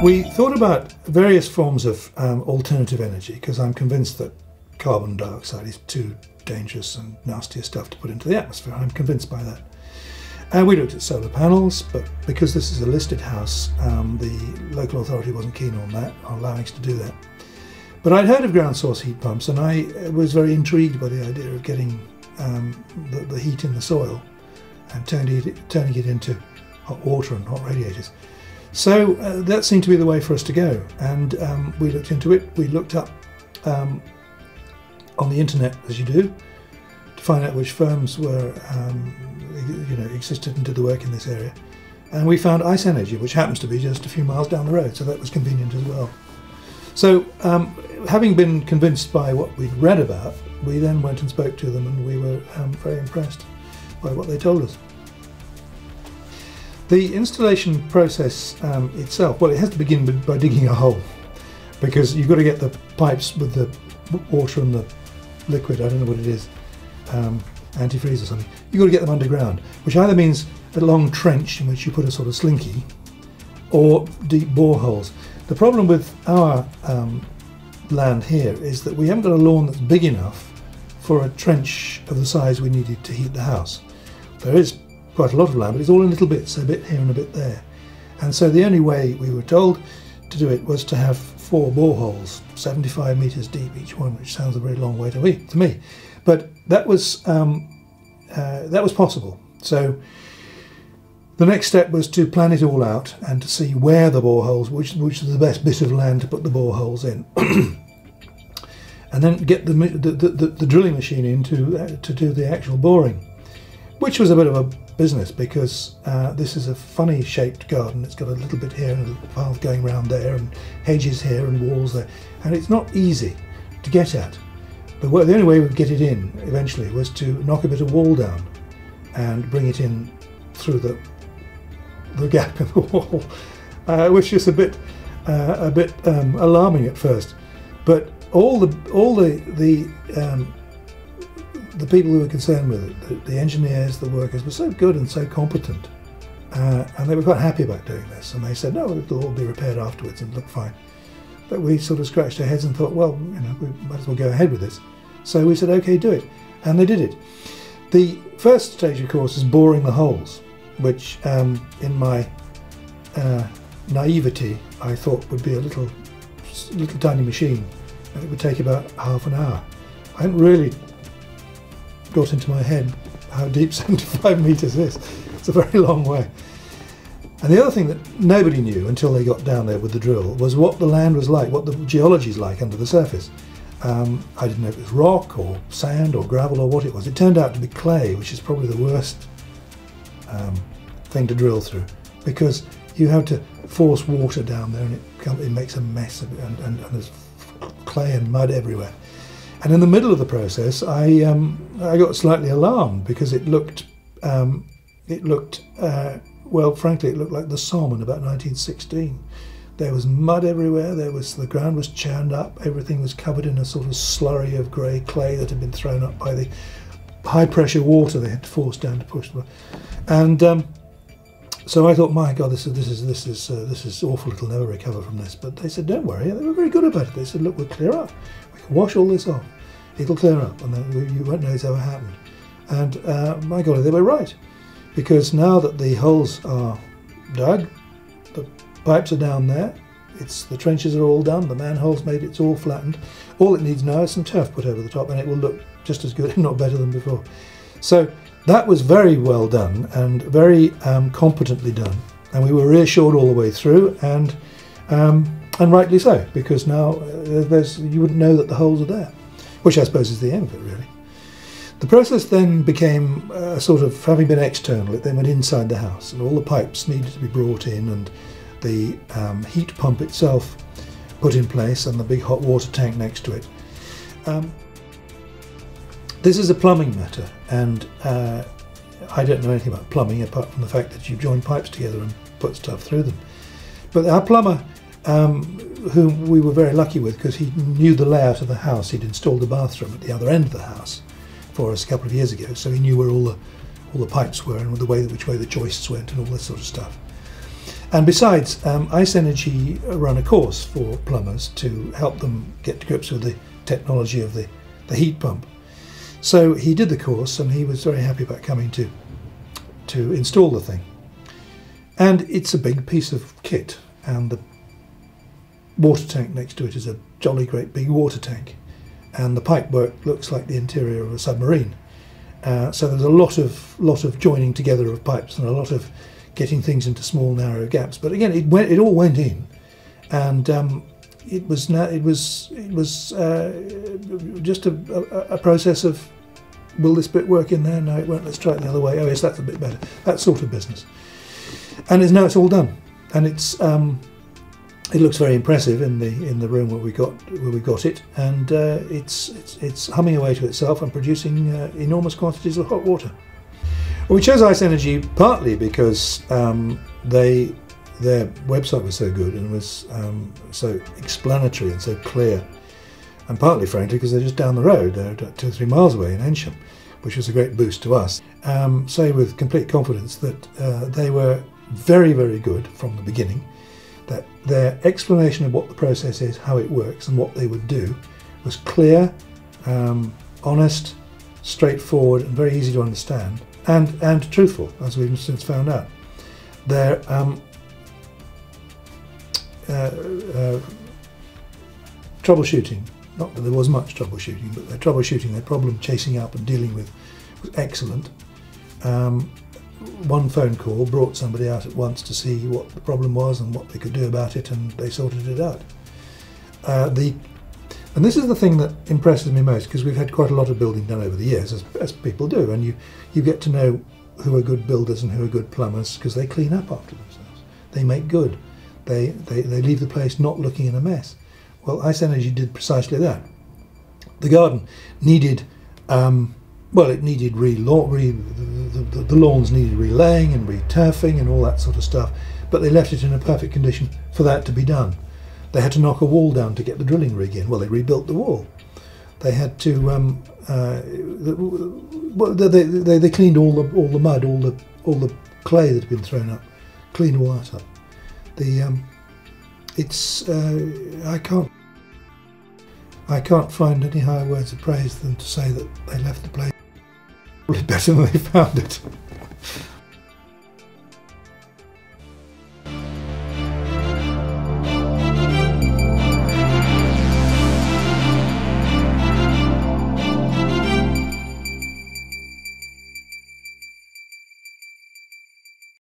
We thought about various forms of alternative energy, because I'm convinced that carbon dioxide is too dangerous and nastier stuff to put into the atmosphere. I'm convinced by that. And we looked at solar panels, but because this is a listed house, the local authority wasn't keen on that, on allowing us to do that. But I'd heard of ground source heat pumps, and I was very intrigued by the idea of getting the heat in the soil and turning it into hot water and hot radiators. So that seemed to be the way for us to go, and we looked into it. We looked up on the internet, as you do, to find out which firms were, existed and did the work in this area. And we found Ice Energy, which happens to be just a few miles down the road, so that was convenient as well. So, having been convinced by what we'd read about, we then went and spoke to them, and we were very impressed by what they told us. The installation process itself, well, it has to begin by digging a hole, because you've got to get the pipes with the water and the liquid, I don't know what it is, antifreeze or something. You've got to get them underground, which either means a long trench in which you put a sort of slinky, or deep boreholes. The problem with our land here is that we haven't got a lawn that's big enough for a trench of the size we needed to heat the house. There is quite a lot of land, but it's all in little bits, a bit here and a bit there. And so the only way we were told to do it was to have 4 boreholes, 75 metres deep each one, which sounds a very long way to me. But that was possible. So the next step was to plan it all out and to see where the boreholes, which is the best bit of land to put the boreholes in, and then get the drilling machine in to do the actual boring, which was a bit of a business, because this is a funny shaped garden. It's got a little bit here and a path going round there and hedges here and walls there, and it's not easy to get at. But the only way we'd get it in eventually was to knock a bit of wall down and bring it in through the gap in the wall, which is a bit alarming at first. But all the people who were concerned with it, the engineers, the workers, were so good and so competent, and they were quite happy about doing this. And they said, no, it'll all be repaired afterwards and look fine. But we sort of scratched our heads and thought, well, we might as well go ahead with this. So we said, okay, do it. And they did it. The first stage, of course, is boring the holes, which in my naivety I thought would be a little tiny machine, and it would take about half an hour. I hadn't really got into my head how deep 75 metres is. It's a very long way. And the other thing that nobody knew until they got down there with the drill was what the land was like, what the geology is like under the surface. I didn't know if it was rock or sand or gravel or what it was. It turned out to be clay, which is probably the worst thing to drill through, because you have to force water down there, and it makes a mess of it, and there's clay and mud everywhere. And in the middle of the process, I got slightly alarmed, because it looked well, frankly, it looked like the Somme in about 1916. There was mud everywhere. The ground was churned up. Everything was covered in a sort of slurry of grey clay that had been thrown up by the high pressure water they had to force down to push them. And so I thought, my God, this is awful. It'll never recover from this. But they said, don't worry. They were very good about it. They said, look, we'll clear up. We can wash all this off. It'll clear up, and then you won't know it's ever happened. And my God, they were right, because now that the holes are dug, the pipes are down there, the trenches are all done, the manholes made, it's all flattened. All it needs now is some turf put over the top, and it will look just as good, if not better than before. So that was very well done and very competently done, and we were reassured all the way through, and rightly so, because now you wouldn't know that the holes are there, which I suppose is the aim of it, really. The process then became sort of, having been external, it then went inside the house, and all the pipes needed to be brought in, and the heat pump itself put in place, and the big hot water tank next to it. This is a plumbing matter, and I don't know anything about plumbing apart from the fact that you join pipes together and put stuff through them. But our plumber, whom we were very lucky with, because he knew the layout of the house, he'd installed a bathroom at the other end of the house for us a couple of years ago, so he knew where all the pipes were and which way the joists went and all this sort of stuff. And besides, Ice Energy run a course for plumbers to help them get to grips with the technology of the heat pump. So he did the course, and he was very happy about coming to install the thing. And it's a big piece of kit, and the water tank next to it is a jolly great big water tank, and the pipework looks like the interior of a submarine. So there's a lot of joining together of pipes and a lot of getting things into small narrow gaps. But again, it all went in, and it was just a process of, will this bit work in there? No, it won't. Let's try it the other way. Oh yes, that's a bit better. That sort of business. And now it's all done, and it looks very impressive in the room where we got it, and it's humming away to itself and producing enormous quantities of hot water. Well, we chose Ice Energy partly because their website was so good and was so explanatory and so clear, and partly, frankly, because they're just down the road. They're 2 or 3 miles away in Ensham, which was a great boost to us. Say with complete confidence that they were very, very good from the beginning, that their explanation of what the process is, how it works, and what they would do was clear, honest, straightforward, and very easy to understand, and truthful, as we've since found out. Their troubleshooting, not that there was much troubleshooting, but their troubleshooting, their problem chasing up and dealing with, was excellent. One phone call brought somebody out at once to see what the problem was and what they could do about it, and they sorted it out. And this is the thing that impresses me most, because we've had quite a lot of building done over the years, as people do, and you get to know who are good builders and who are good plumbers, because they clean up after themselves. They make good. They leave the place not looking in a mess. Well, Ice Energy did precisely that. The garden needed, it needed the lawns needed relaying and returfing and all that sort of stuff, but they left it in a perfect condition for that to be done. They had to knock a wall down to get the drilling rig in. Well, they rebuilt the wall. They had to, they cleaned all the mud, all the clay that had been thrown up, cleaned all that up. I can't find any higher words of praise than to say that they left the place probably better than they found it.